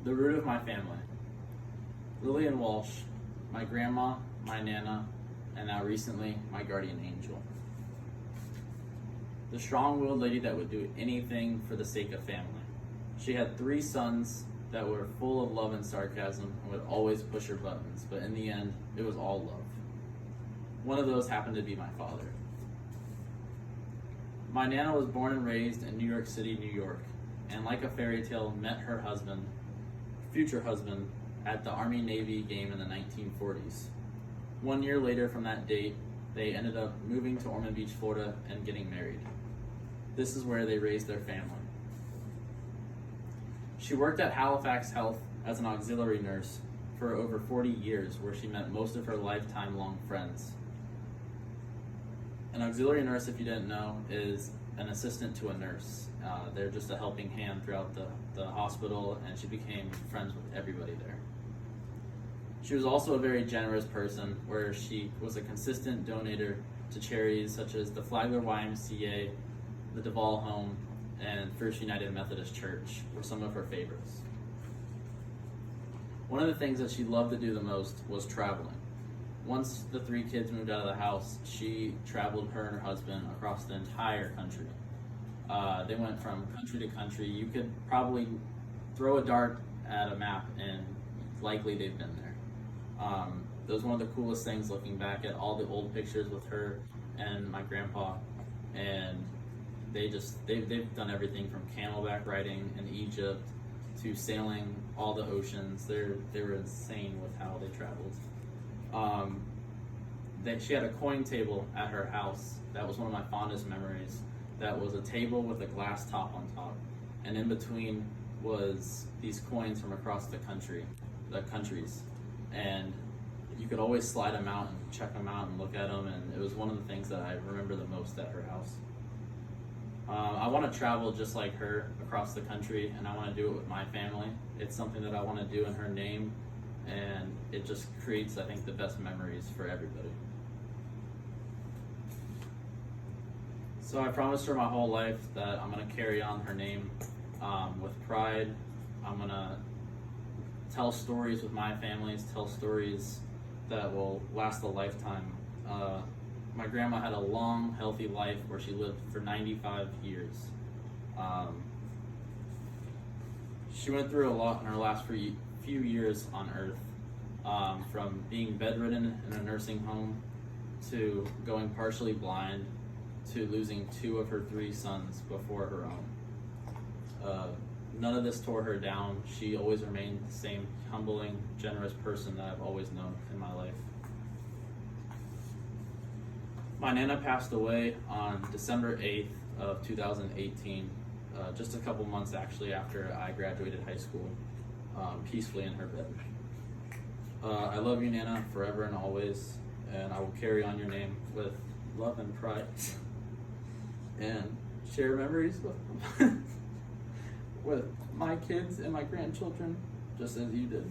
The root of my family. Lillian Walsh, my grandma, my nana, and now recently, my guardian angel. The strong-willed lady that would do anything for the sake of family. She had 3 sons that were full of love and sarcasm and would always push her buttons, but in the end, it was all love. One of those happened to be my father. My nana was born and raised in New York City, New York, and like a fairy tale, met her husband, future husband, at the Army-Navy game in the 1940s. 1 year later from that date, they ended up moving to Ormond Beach, Florida, and getting married. This is where they raised their family. She worked at Halifax Health as an auxiliary nurse for over 40 years, where she met most of her lifetime-long friends. An auxiliary nurse, if you didn't know, is an assistant to a nurse. They're just a helping hand throughout the hospital, and she became friends with everybody there. She was also a very generous person, where she was a consistent donator to charities such as the Flagler YMCA, the Duvall Home, and First United Methodist Church were some of her favorites. One of the things that she loved to do the most was traveling. Once the 3 kids moved out of the house, she traveled, her and her husband, across the entire country. They went from country to country. You could probably throw a dart at a map and likely they've been there. That was one of the coolest things, looking back at all the old pictures with her and my grandpa, and they've done everything from camelback riding in Egypt to sailing all the oceans. They were insane with how they traveled. She had a coin table at her house. That was one of my fondest memories. That was a table with a glass top on top, and in between was these coins from across the countries, and you could always slide them out and check them out and look at them, and it was one of the things that I remember the most at her house. I want to travel just like her across the country, and I want to do it with my family. It's something that I want to do in her name, and it just creates, I think, the best memories for everybody. So I promised her my whole life that I'm going to carry on her name with pride. I'm going to tell stories with my families, tell stories that will last a lifetime. My grandma had a long, healthy life where she lived for 95 years. She went through a lot in her last few years on earth, from being bedridden in a nursing home to going partially blind to losing 2 of her 3 sons before her own. None of this tore her down. She always remained the same humbling, generous person that I've always known in my life. My nana passed away on December 8th of 2018, just a couple months actually after I graduated high school, peacefully in her bed. I love you, Nana, forever and always, and I will carry on your name with love and pride and share memories with my kids and my grandchildren, just as you did.